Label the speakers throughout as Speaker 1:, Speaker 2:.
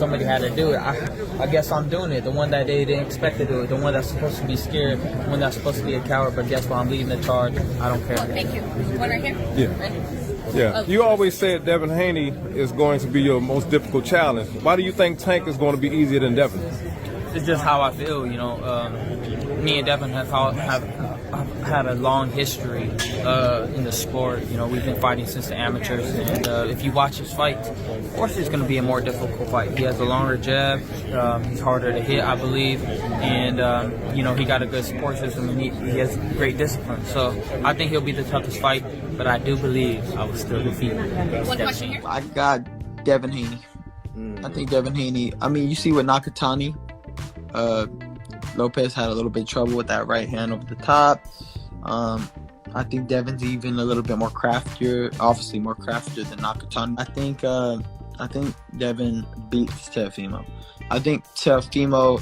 Speaker 1: somebody had to do it. I guess I'm doing it. The one that they didn't expect to do it. The one that's supposed to be scared. The one that's supposed to be a coward. But guess what? I'm leading the charge. I don't care.
Speaker 2: Thank you. One right here.
Speaker 3: Yeah.
Speaker 2: Right.
Speaker 3: Yeah. You always said Devin Haney is going to be your most difficult challenge. Why do you think Tank is going to be easier than Devin?
Speaker 1: It's just how I feel, you know. Me and Devin have had a long history in the sport. You know, we've been fighting since the amateurs, and if you watch his fights, of course it's going to be a more difficult fight. He has a longer jab, he's harder to hit, I believe, and you know, he got a good support system, and he has great discipline. So I think he'll be the toughest fight, but I do believe I will still defeat him.
Speaker 2: One question here.
Speaker 4: I got Devin Haney. I think Devin Haney. I mean, you see with Nakatani, Lopez had a little bit of trouble with that right hand over the top. I think Devin's even a little bit more craftier, obviously more craftier than Nakatani. I think Devin beats Teofimo. I think Teofimo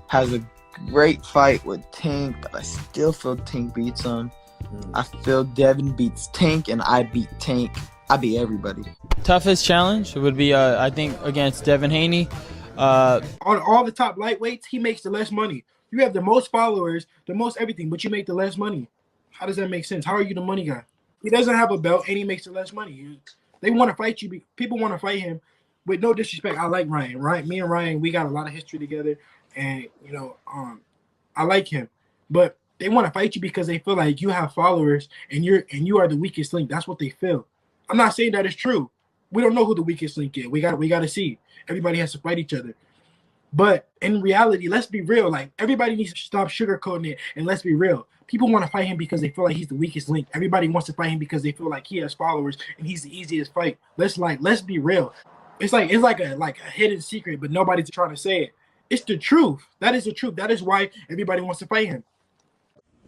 Speaker 4: has a great fight with Tank, but I still feel Tank beats him. I feel Devin beats Tank, and I beat Tank. I beat everybody.
Speaker 1: Toughest challenge would be, I think, against Devin Haney.
Speaker 5: On all the top lightweights, he makes the less money. You have the most followers, the most everything, but you make the less money. How does that make sense? How are you the money guy? He doesn't have a belt, and he makes the less money. They want to fight you. People want to fight him. With no disrespect, I like Ryan. Right? Me and Ryan, we got a lot of history together, and you know, I like him. But they want to fight you because they feel like you have followers, and you are the weakest link. That's what they feel. I'm not saying that it's true. We don't know who the weakest link is. We got to see. Everybody has to fight each other. But in reality, let's be real. Like, everybody needs to stop sugarcoating it, and let's be real. People want to fight him because they feel like he's the weakest link. Everybody wants to fight him because they feel like he has followers and he's the easiest fight. Let's be real. It's like a hidden secret, but nobody's trying to say it. It's the truth. That is the truth. That is why everybody wants to fight him.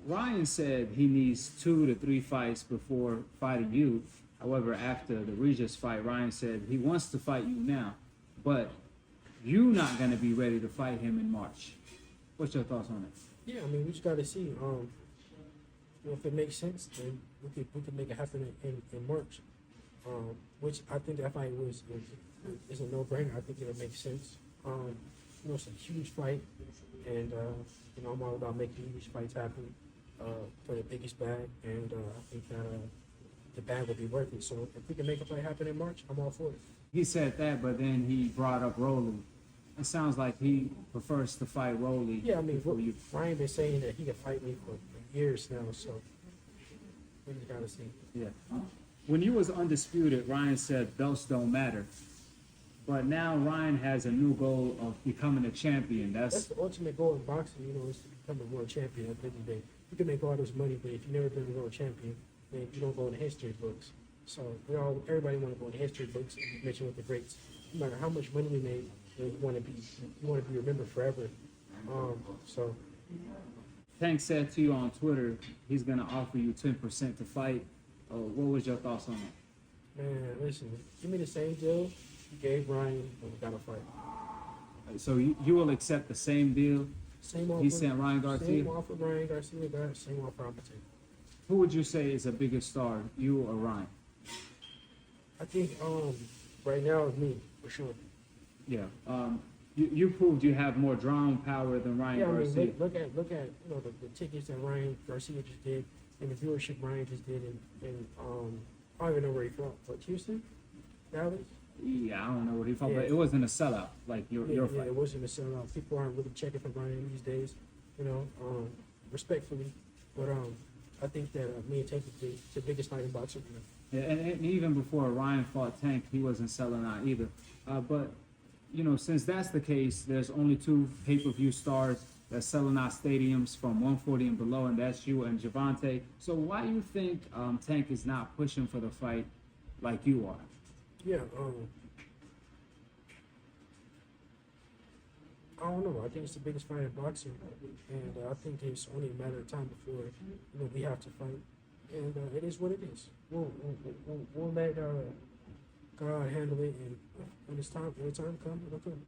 Speaker 6: Ryan said he needs 2 to 3 fights before fighting you. However, after the Regis fight, Ryan said he wants to fight you now, but you're not going to be ready to fight him in March. What's your thoughts on it?
Speaker 5: Yeah, I mean, we just got to see. If it makes sense, then we could make it happen in March. Which I think that fight is a no-brainer. I think it'll make sense. It's a huge fight, and I'm all about making huge fights happen for the biggest bag, and I think that the bag will be worth it. So if we can make a fight happen in March, I'm all for it.
Speaker 6: He said that, but then he brought up Rolly. It sounds like he prefers to fight Rolly.
Speaker 5: Yeah, I mean, Ryan been saying that he can fight me for years now, so we just gotta see.
Speaker 6: Yeah. When you was undisputed, Ryan said belts don't matter. But now Ryan has a new goal of becoming a champion. That's
Speaker 5: the ultimate goal in boxing, is to become a world champion at the end of the day. You can make all this money, but if you've never been a world champion, then you don't go in the history books. So everybody want to go in the history books and mention with the greats. No matter how much money we made, you want to be remembered forever. So
Speaker 6: Tank said to you on Twitter he's gonna offer you 10% to fight. What was your thoughts on that?
Speaker 5: Man, listen, give me the same deal you gave Ryan when we got to fight.
Speaker 6: So you will accept the same deal?
Speaker 5: Same offer.
Speaker 6: He sent Ryan Garcia?
Speaker 5: Same offer Ryan Garcia got, same offer I'm taking.
Speaker 6: Who would you say is a bigger star, you or Ryan?
Speaker 5: I think right now it's me, for sure.
Speaker 6: Yeah. You proved you have more drawing power than Ryan Garcia.
Speaker 5: I mean, look at the tickets that Ryan Garcia just did and the viewership Ryan just did, and I don't even know where he fought. What, Houston? Dallas?
Speaker 6: Yeah, I don't know what he fought, but it wasn't a sellout like your fight.
Speaker 5: Yeah, it wasn't a sellout. People aren't really checking for Ryan these days, respectfully. But I think that me and Tank is the biggest fight in boxing right now.
Speaker 6: Yeah, and even before Ryan fought Tank, he wasn't selling out either. But since that's the case, there's only 2 pay-per-view stars that's selling out stadiums from 140 and below, and that's you and Gervonta. So why do you think Tank is not pushing for the fight like you are?
Speaker 5: Yeah, I don't know. I think it's the biggest fight in boxing, and I think it's only a matter of time before we have to fight. And it is what it is. We'll let God handle it, and when the time comes, it'll come.